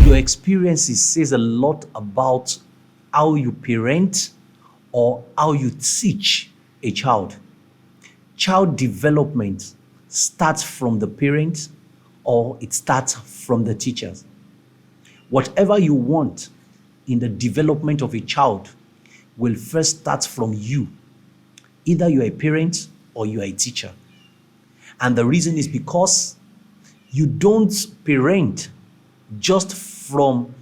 your experiences says a lot about how you parent or how you teach a child. Child development starts from the parents or it starts from the teachers. Whatever you want in the development of a child will first start from you. Either you're a parent or you're a teacher. And the reason is because you don't parent just from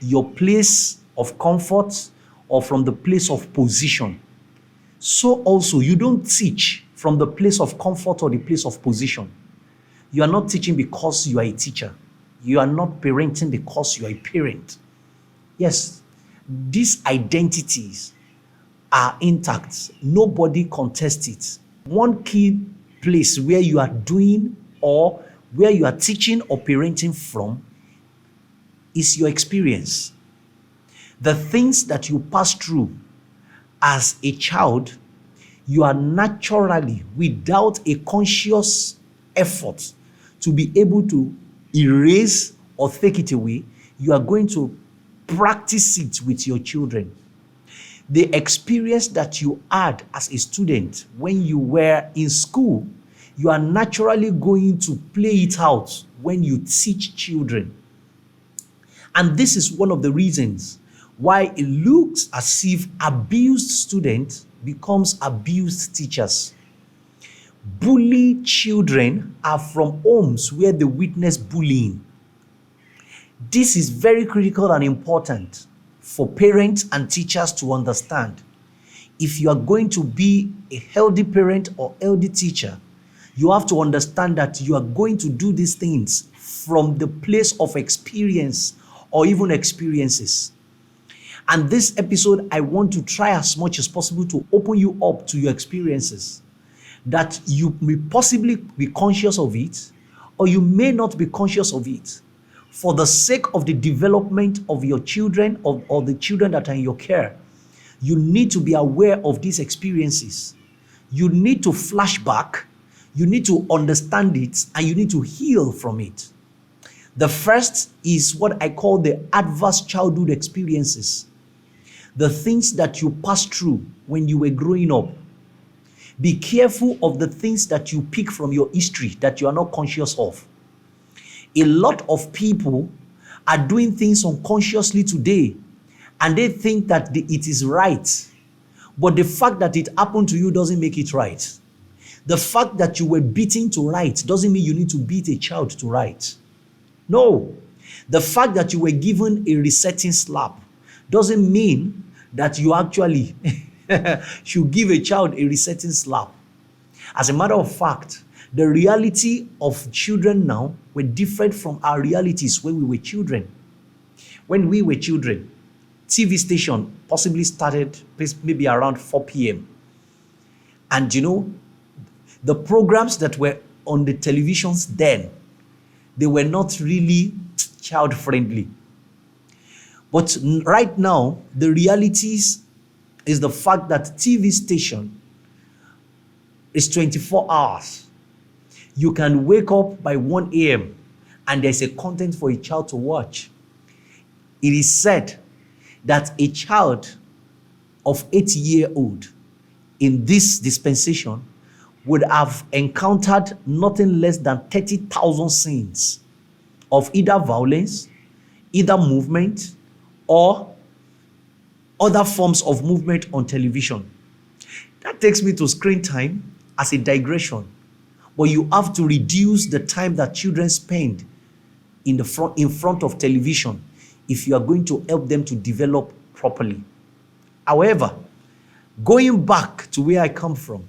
your place of comfort or from the place of position. So also, you don't teach from the place of comfort or the place of position. You are not teaching because you are a teacher. You are not parenting because you are a parent. Yes, these identities are intact. Nobody contests it. One key place where you are doing or where you are teaching or parenting from is your experience. The things that you pass through as a child, you are naturally, without a conscious effort to be able to erase or take it away, you are going to practice it with your children. The experience that you had as a student when you were in school, you are naturally going to play it out when you teach children. And this is one of the reasons why it looks as if abused students becomes abused teachers. Bully children are from homes where they witness bullying. This is very critical and important for parents and teachers to understand. If you are going to be a healthy parent or healthy teacher, you have to understand that you are going to do these things from the place of experience or even experiences. And this episode, I want to try as much as possible to open you up to your experiences, that you may possibly be conscious of it, or you may not be conscious of it. For the sake of the development of your children or the children that are in your care, you need to be aware of these experiences. You need to flash back, you need to understand it, and you need to heal from it. The first is what I call the adverse childhood experiences. The things that you passed through when you were growing up. Be careful of the things that you pick from your history that you are not conscious of. A lot of people are doing things unconsciously today, and they think that it is right. But the fact that it happened to you doesn't make it right. The fact that you were beaten to right doesn't mean you need to beat a child to right. No. The fact that you were given a resetting slap doesn't mean that you actually should give a child a resetting slap. As a matter of fact, the reality of children now were different from our realities when we were children. When we were children, TV station possibly started maybe around 4 p.m. And you know, the programs that were on the televisions then, they were not really child-friendly. But right now, the realities is the fact that TV station is 24 hours. You can wake up by 1 a.m. and there's a content for a child to watch. It is said that a child of 8-year-old in this dispensation would have encountered nothing less than 30,000 scenes of either violence, either movement, or other forms of movement on television. That takes me to screen time as a digression. But you have to reduce the time that children spend in front of television if you are going to help them to develop properly. However, going back to where I come from,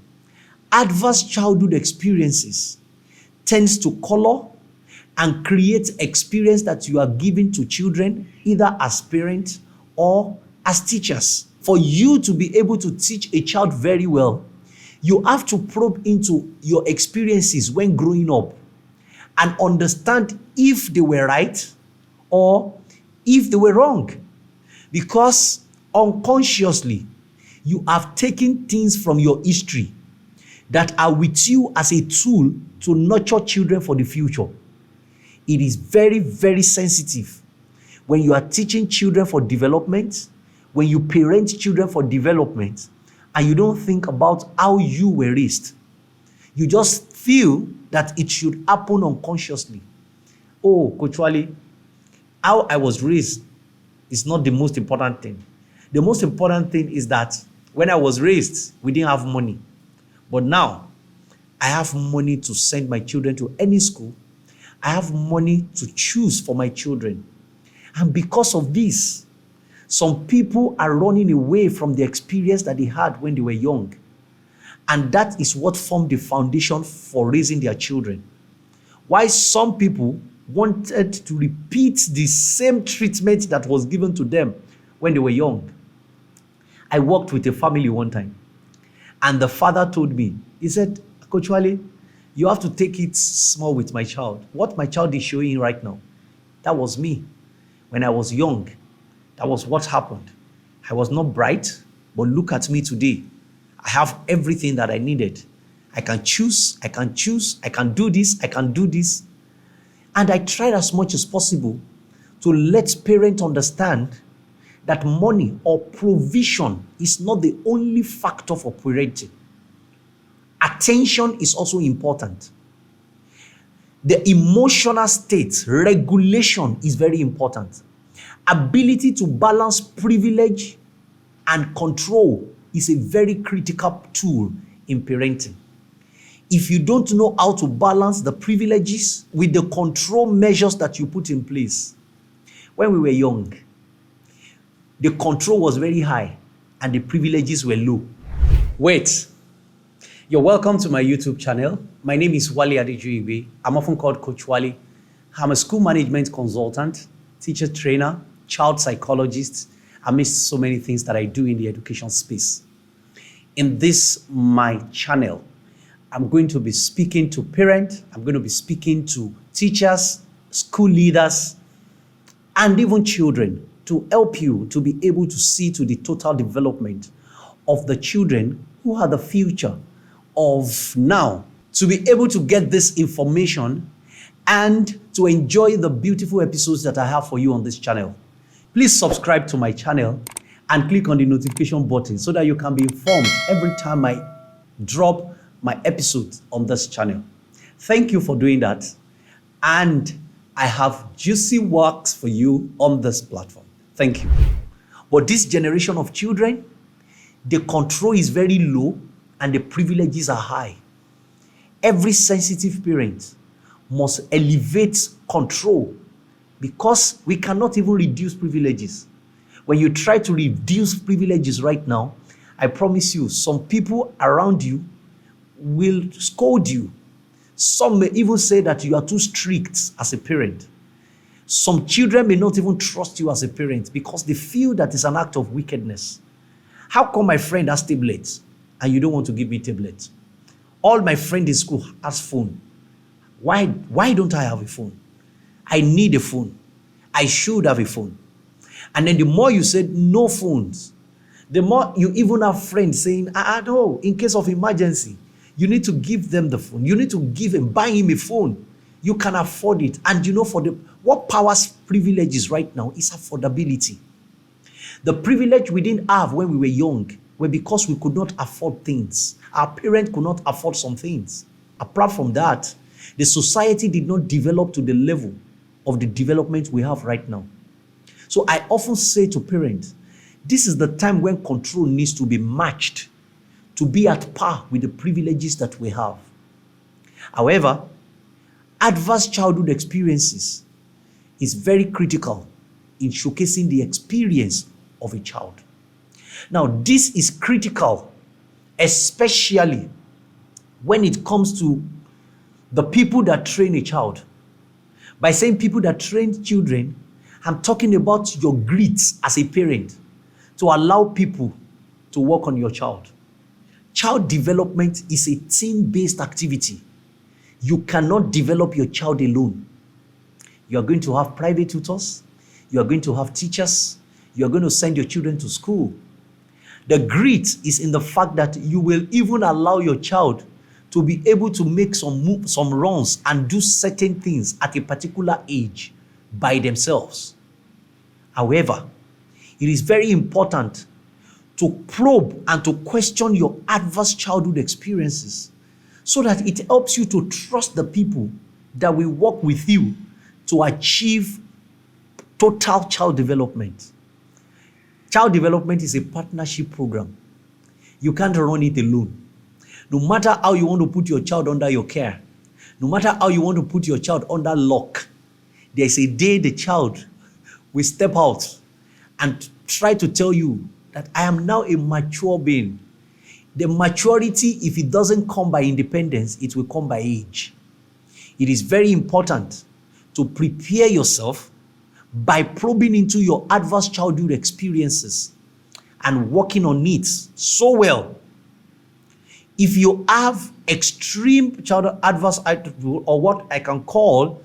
adverse childhood experiences tends to color and create experience that you are giving to children, either as parents or as teachers. For you to be able to teach a child very well, you have to probe into your experiences when growing up and understand if they were right or if they were wrong. Because unconsciously, you have taken things from your history that are with you as a tool to nurture children for the future. It is very, very sensitive. When you are teaching children for development, when you parent children for development, and you don't think about how you were raised, you just feel that it should happen unconsciously. Oh, Coach Wale, how I was raised is not the most important thing. The most important thing is that when I was raised, we didn't have money. But now, I have money to send my children to any school. I have money to choose for my children. And because of this, some people are running away from the experience that they had when they were young. And that is what formed the foundation for raising their children. Why some people wanted to repeat the same treatment that was given to them when they were young. I worked with a family one time, and the father told me, he said, Coach Wale, you have to take it small with my child. What my child is showing right now, that was me. When I was young, that was what happened. I was not bright, but look at me today. I have everything that I needed. I can choose, I can do this, I can do this. And I tried as much as possible to let parents understand that money or provision is not the only factor for parenting. Attention is also important. The emotional state, regulation is very important. Ability to balance privilege and control is a very critical tool in parenting. If you don't know how to balance the privileges with the control measures that you put in place, when we were young, the control was very high and the privileges were low. Wait, you're welcome to my YouTube channel. My name is Wale Adejuigbe. I'm often called Coach Wale. I'm a school management consultant, teacher trainer, child psychologist, amidst so many things that I do in the education space. In this, my channel, I'm going to be speaking to parents, I'm going to be speaking to teachers, school leaders, and even children to help you to be able to see to the total development of the children who are the future of now, to be able to get this information and to enjoy the beautiful episodes that I have for you on this channel. Please subscribe to my channel and click on the notification button so that you can be informed every time I drop my episodes on this channel. Thank you for doing that. And I have juicy works for you on this platform. Thank you. But this generation of children, the control is very low and the privileges are high. Every sensitive parent must elevate control because we cannot even reduce privileges. When you try to reduce privileges right now, I promise you, some people around you will scold you. Some may even say that you are too strict as a parent. Some children may not even trust you as a parent because they feel that it's an act of wickedness. How come my friend has tablets and you don't want to give me tablets? All my friend in school has phone. Why don't I have a phone? I need a phone. I should have a phone. And then the more you said no phones, the more you even have friends saying, no, in case of emergency, you need to give them the phone. You need to buy him a phone. You can afford it. And you know, what powers privileges right now is affordability. The privilege we didn't have when we were young were because we could not afford things. Our parents could not afford some things. Apart from that, the society did not develop to the level of the development we have right now. So I often say to parents, this is the time when control needs to be matched to be at par with the privileges that we have. However, adverse childhood experiences is very critical in showcasing the experience of a child. Now, this is critical, especially when it comes to the people that train a child. By saying people that train children, I'm talking about your grit as a parent to allow people to work on your child. Child development is a team-based activity. You cannot develop your child alone. You are going to have private tutors. You are going to have teachers. You are going to send your children to school. The grit is in the fact that you will even allow your child to be able to make some runs and do certain things at a particular age by themselves. However, it is very important to probe and to question your adverse childhood experiences so that it helps you to trust the people that will work with you to achieve total child development. Child development is a partnership program. You can't run it alone. No matter how you want to put your child under your care, no matter how you want to put your child under lock, there's a day the child will step out and try to tell you that I am now a mature being. The maturity, if it doesn't come by independence, it will come by age. It is very important to prepare yourself by probing into your adverse childhood experiences and working on it so well. If you have extreme childhood adverse or what I can call,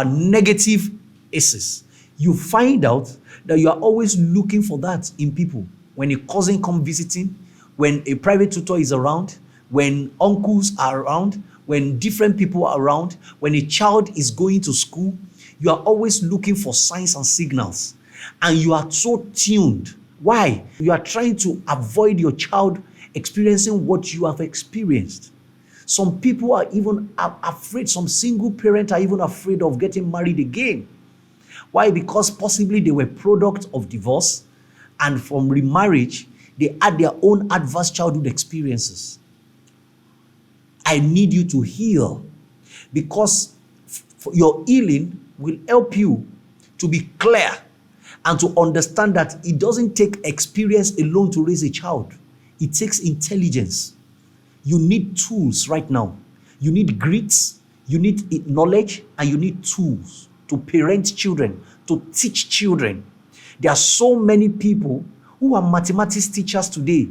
negative ACEs, you find out that you are always looking for that in people. When a cousin comes visiting, when a private tutor is around, when uncles are around, when different people are around, when a child is going to school, you are always looking for signs and signals. And you are so tuned. Why? You are trying to avoid your child experiencing what you have experienced. Some people are even afraid, some single parents are even afraid of getting married again. Why? Because possibly they were product of divorce, and from remarriage, they had their own adverse childhood experiences. I need you to heal, because your healing will help you to be clear and to understand that it doesn't take experience alone to raise a child. It takes intelligence. You need tools right now. You need grits, you need knowledge, and you need tools to parent children, to teach children. There are so many people who are mathematics teachers today.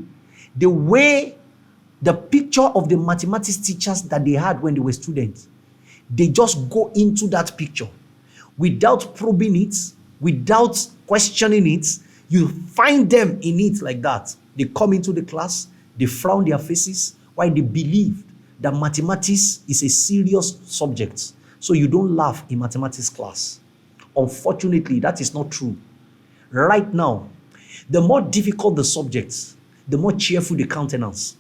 The picture of the mathematics teachers that they had when they were students, they just go into that picture without probing it, without questioning it. You find them in it like that. They come into the class, they frown their faces, while they believe that mathematics is a serious subject. So you don't laugh in mathematics class. Unfortunately, that is not true. Right now, the more difficult the subjects, the more cheerful the countenance.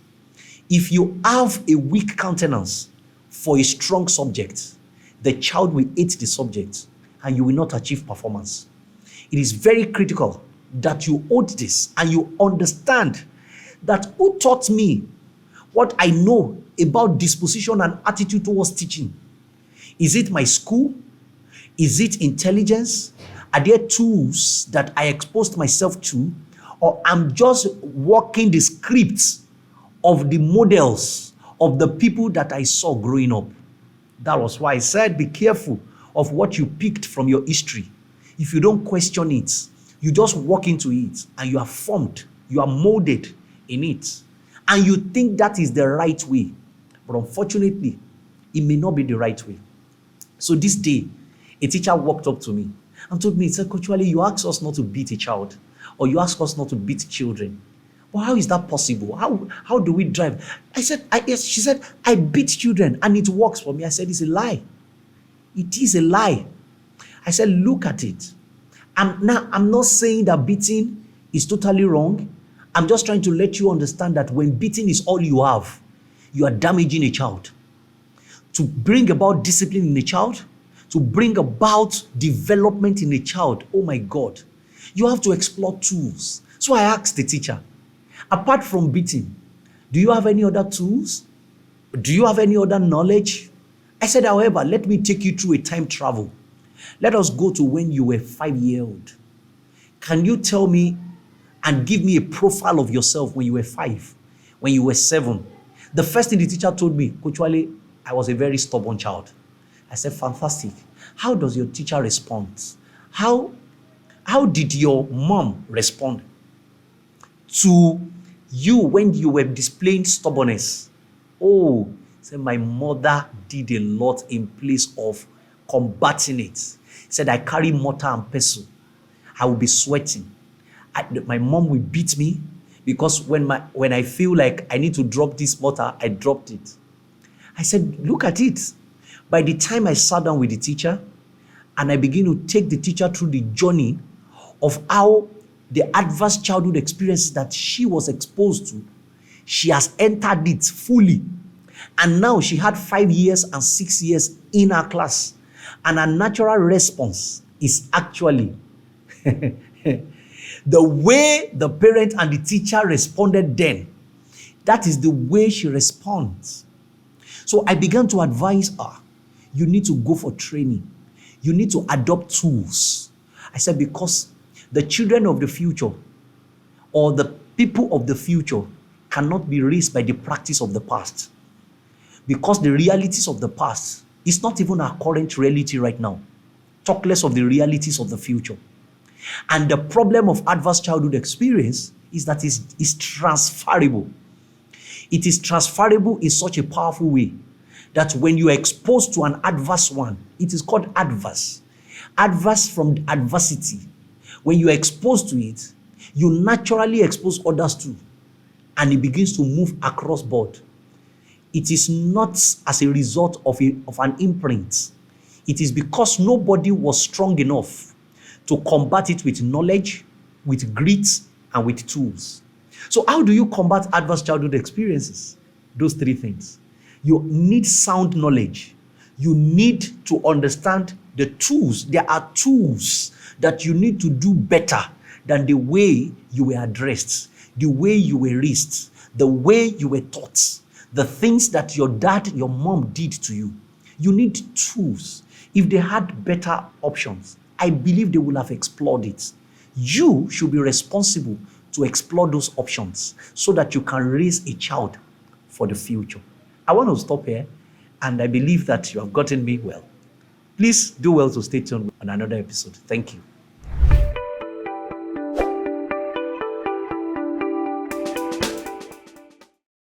If you have a weak countenance for a strong subject, the child will hate the subject and you will not achieve performance. It is very critical that you hold this and you understand that who taught me what I know about disposition and attitude towards teaching? Is it my school? Is it intelligence? Are there tools that I exposed myself to? Or I'm just walking the scripts of the models of the people that I saw growing up? That was why I said be careful of what you picked from your history. If you don't question it, you just walk into it and you are formed, you are molded in it. And you think that is the right way. But unfortunately, it may not be the right way. So this day, a teacher walked up to me and told me, he said, Coach Wale, you asked us not to beat a child, or you asked us not to beat children. But how is that possible? How do we drive? I said, yes. She said, I beat children and it works for me. I said, it's a lie. It is a lie. I said, look at it. I'm not saying that beating is totally wrong. I'm just trying to let you understand that when beating is all you have, you are damaging a child. To bring about discipline in a child, to bring about development in a child, oh my God, you have to explore tools. So I asked the teacher, apart from beating, do you have any other tools? Do you have any other knowledge? I said, however, let me take you through a time travel. Let us go to when you were 5-year-old. Can you tell me and give me a profile of yourself when you were 5, when you were 7? The first thing the teacher told me, Coach Wale, I was a very stubborn child. I said, fantastic. How does your teacher respond? How did your mom respond to you when you were displaying stubbornness? Oh, said my mother did a lot in place of combating it. Said I carry mortar and pestle. I will be sweating. My mom will beat me because when I feel like I need to drop this mortar, I dropped it. I said, look at it. By the time I sat down with the teacher and I begin to take the teacher through the journey of how the adverse childhood experiences that she was exposed to, she has entered it fully. And now she had 5 years and 6 years in her class. And her natural response is actually the way the parent and the teacher responded then. That is the way she responds. So I began to advise her, you need to go for training. You need to adopt tools. I said, because the children of the future or the people of the future cannot be raised by the practice of the past. Because the realities of the past is not even our current reality right now. Talk less of the realities of the future. And the problem of adverse childhood experience is that it's transferable. It is transferable in such a powerful way that when you are exposed to an adverse one, it is called adverse. Adverse from adversity. When you are exposed to it, you naturally expose others too. And it begins to move across board. It is not as a result of an imprint. It is because nobody was strong enough to combat it with knowledge, with grit, and with tools. So how do you combat adverse childhood experiences? Those three things. You need sound knowledge. You need to understand the tools. There are tools that you need to do better than the way you were addressed, the way you were raised, the way you were taught, the things that your dad, your mom did to you. You need tools. If they had better options, I believe they will have explored it. You should be responsible to explore those options so that you can raise a child for the future. I want to stop here, and I believe that you have gotten me well. Please do well to stay tuned on another episode. Thank you.